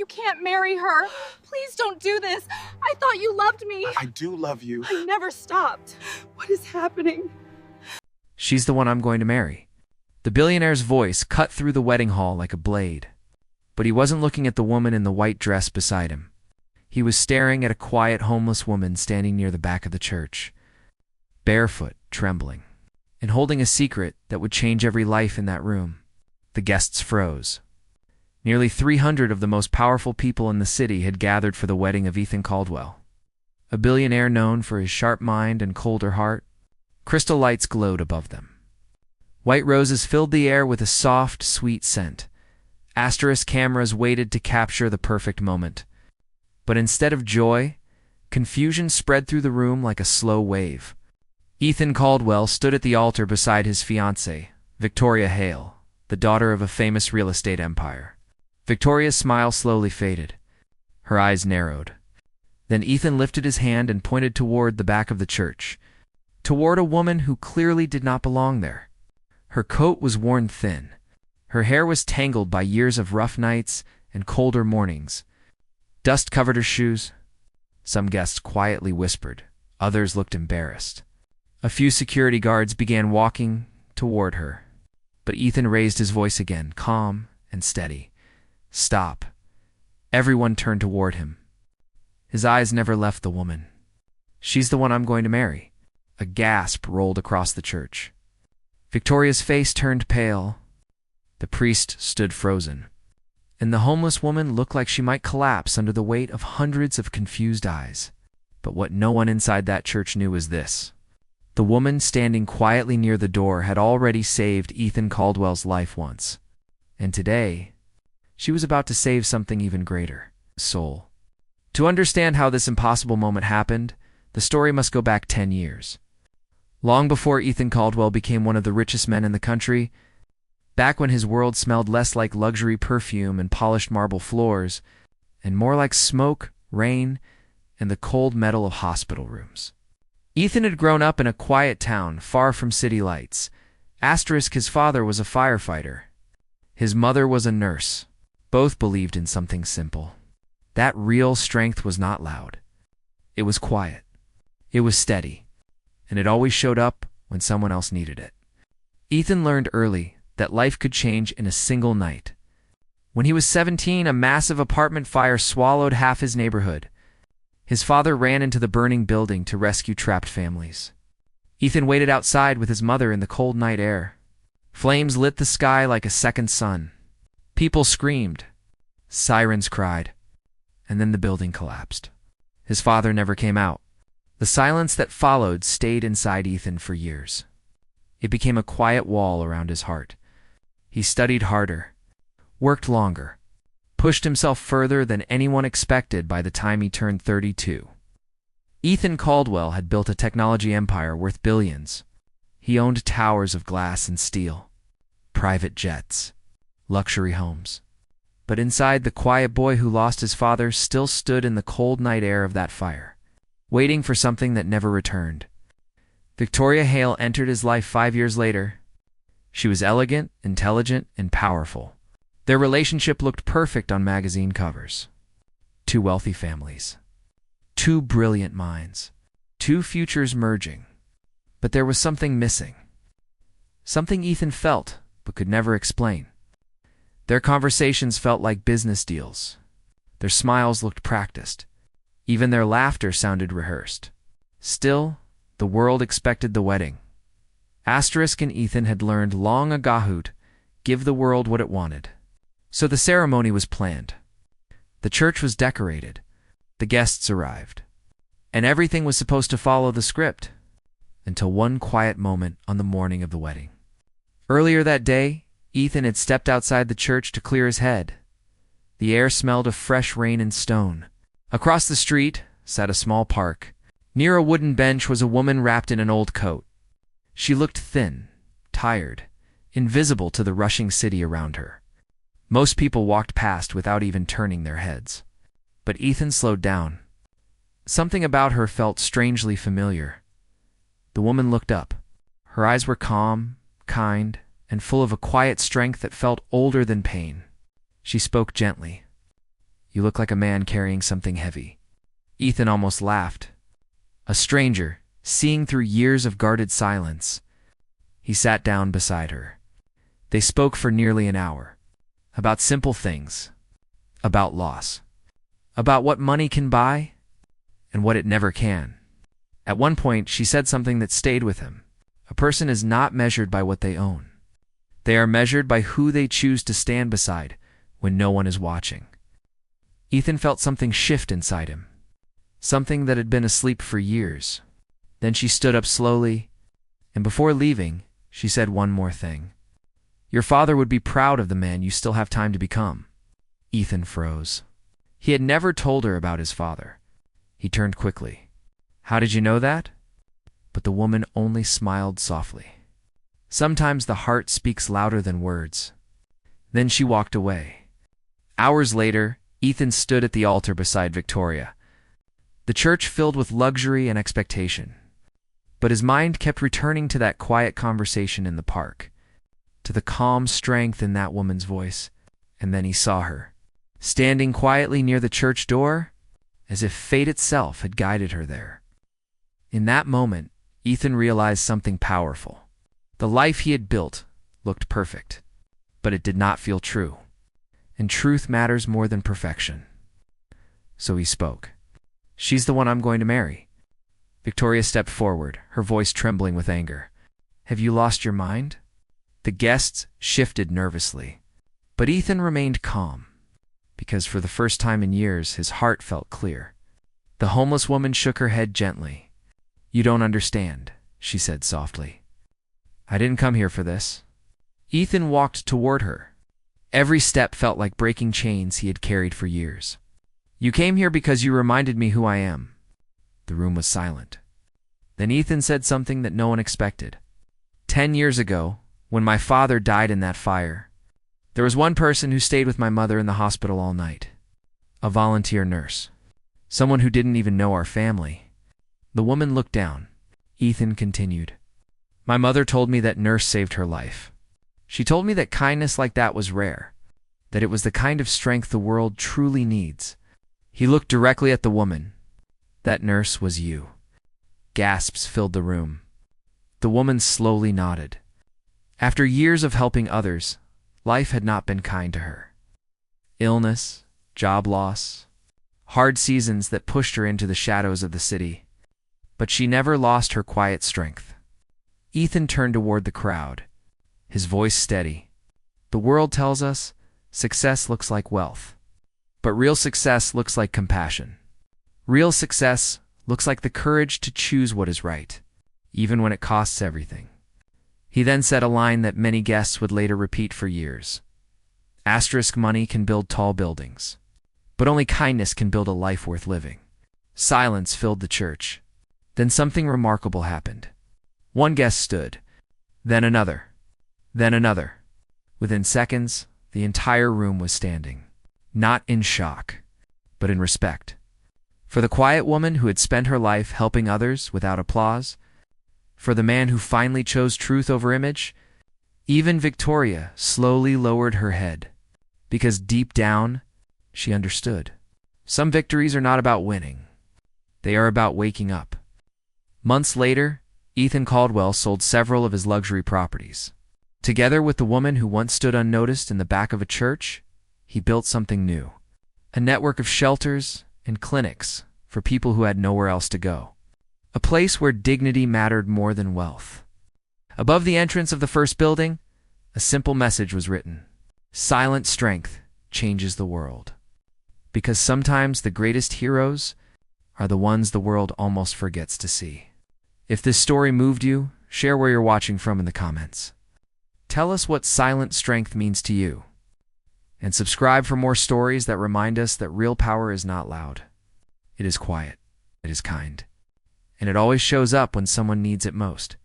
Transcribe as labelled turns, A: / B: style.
A: You can't marry her. Please don't do this. I thought you loved me.
B: I do love you.
A: I never stopped. What is happening?
C: She's the one I'm going to marry. The billionaire's voice cut through the wedding hall like a blade. But he wasn't looking at the woman in the white dress beside him. He was staring at a quiet, homeless woman standing near the back of the church, barefoot, trembling, and holding a secret that would change every life in that room. The guests froze. Nearly 300 of the most powerful people in the city had gathered for the wedding of Ethan Caldwell. A billionaire known for his sharp mind and colder heart. Crystal lights glowed above them. White roses filled the air with a soft, sweet scent. Asterisk cameras waited to capture the perfect moment. But instead of joy, confusion spread through the room like a slow wave. Ethan Caldwell stood at the altar beside his fiancée, Victoria Hale, the daughter of a famous real estate empire. Victoria's smile slowly faded. Her eyes narrowed. Then Ethan lifted his hand and pointed toward the back of the church, toward a woman who clearly did not belong there. Her coat was worn thin. Her hair was tangled by years of rough nights and colder mornings. Dust covered her shoes. Some guests quietly whispered. Others looked embarrassed. A few security guards began walking toward her. But Ethan raised his voice again, calm and steady. "Stop." Everyone turned toward him. His eyes never left the woman. "She's the one I'm going to marry." A gasp rolled across the church. Victoria's face turned pale. The priest stood frozen. And the homeless woman looked like she might collapse under the weight of hundreds of confused eyes. But what no one inside that church knew was this. The woman standing quietly near the door had already saved Ethan Caldwell's life once. And today, she was about to save something even greater, his soul. To understand how this impossible moment happened, the story must go back 10 years. Long before Ethan Caldwell became one of the richest men in the country, back when his world smelled less like luxury perfume and polished marble floors, and more like smoke, rain, and the cold metal of hospital rooms. Ethan had grown up in a quiet town far from city lights. His father was a firefighter. His mother was a nurse. Both believed in something simple. That real strength was not loud. It was quiet. It was steady. And it always showed up when someone else needed it. Ethan learned early that life could change in a single night. When he was 17, a massive apartment fire swallowed half his neighborhood. His father ran into the burning building to rescue trapped families. Ethan waited outside with his mother in the cold night air. Flames lit the sky like a second sun. People screamed. Sirens cried. And then the building collapsed. His father never came out. The silence that followed stayed inside Ethan for years. It became a quiet wall around his heart. He studied harder, worked longer, pushed himself further than anyone expected by the time he turned 32. Ethan Caldwell had built a technology empire worth billions. He owned towers of glass and steel, private jets, luxury homes. But inside, the quiet boy who lost his father still stood in the cold night air of that fire, waiting for something that never returned. Victoria Hale entered his life 5 years later. She was elegant, intelligent, and powerful. Their relationship looked perfect on magazine covers. Two wealthy families. Two brilliant minds. Two futures merging. But there was something missing. Something Ethan felt, but could never explain. Their conversations felt like business deals. Their smiles looked practiced. Even their laughter sounded rehearsed. Still, the world expected the wedding. And Ethan had learned long ago to give the world what it wanted. So the ceremony was planned. The church was decorated. The guests arrived. And everything was supposed to follow the script, until one quiet moment on the morning of the wedding. Earlier that day, Ethan had stepped outside the church to clear his head. The air smelled of fresh rain and stone. Across the street sat a small park. Near a wooden bench was a woman wrapped in an old coat. She looked thin, tired, invisible to the rushing city around her. Most people walked past without even turning their heads. But Ethan slowed down. Something about her felt strangely familiar. The woman looked up. Her eyes were calm, kind, and full of a quiet strength that felt older than pain. She spoke gently. You look like a man carrying something heavy." Ethan almost laughed. A stranger, seeing through years of guarded silence. He sat down beside her. They spoke for nearly an hour. About simple things. About loss. About what money can buy, and what it never can. At one point, she said something that stayed with him. A person is not measured by what they own. They are measured by who they choose to stand beside when no one is watching. Ethan felt something shift inside him. Something that had been asleep for years. Then she stood up slowly, and before leaving, she said one more thing. "Your father would be proud of the man you still have time to become." Ethan froze. He had never told her about his father. He turned quickly. "How did you know that?" But the woman only smiled softly. Sometimes the heart speaks louder than words. Then she walked away. Hours later, Ethan stood at the altar beside Victoria. The church filled with luxury and expectation. But his mind kept returning to that quiet conversation in the park, to the calm strength in that woman's voice, and then he saw her, standing quietly near the church door, as if fate itself had guided her there. In that moment, Ethan realized something powerful. The life he had built looked perfect, but it did not feel true. And truth matters more than perfection. So he spoke. "She's the one I'm going to marry." Victoria stepped forward, her voice trembling with anger. "Have you lost your mind?" The guests shifted nervously, but Ethan remained calm, because for the first time in years his heart felt clear. The homeless woman shook her head gently. "You don't understand," she said softly. "I didn't come here for this." Ethan walked toward her. Every step felt like breaking chains he had carried for years. "You came here because you reminded me who I am." The room was silent. Then Ethan said something that no one expected. 10 years ago, when my father died in that fire, there was one person who stayed with my mother in the hospital all night. A volunteer nurse. Someone who didn't even know our family. The woman looked down. Ethan continued. "My mother told me that nurse saved her life. She told me that kindness like that was rare, that it was the kind of strength the world truly needs." He looked directly at the woman. "That nurse was you." Gasps filled the room. The woman slowly nodded. After years of helping others, life had not been kind to her. Illness, job loss, hard seasons that pushed her into the shadows of the city. But she never lost her quiet strength. Ethan turned toward the crowd, his voice steady. "The world tells us success looks like wealth. But real success looks like compassion. Real success looks like the courage to choose what is right, even when it costs everything." He then said a line that many guests would later repeat for years. "Asterisk money can build tall buildings, but only kindness can build a life worth living." Silence filled the church. Then something remarkable happened. One guest stood, then another, then another. Within seconds, the entire room was standing. Not in shock, but in respect. For the quiet woman who had spent her life helping others without applause. For the man who finally chose truth over image. Even Victoria slowly lowered her head, because deep down, she understood. Some victories are not about winning. They are about waking up. Months later, Ethan Caldwell sold several of his luxury properties. Together with the woman who once stood unnoticed in the back of a church, he built something new. A network of shelters and clinics for people who had nowhere else to go. A place where dignity mattered more than wealth. Above the entrance of the first building, a simple message was written. Silent strength changes the world. Because sometimes the greatest heroes are the ones the world almost forgets to see. If this story moved you, share where you're watching from in the comments. Tell us what silent strength means to you. And subscribe for more stories that remind us that real power is not loud. It is quiet. It is kind. And it always shows up when someone needs it most.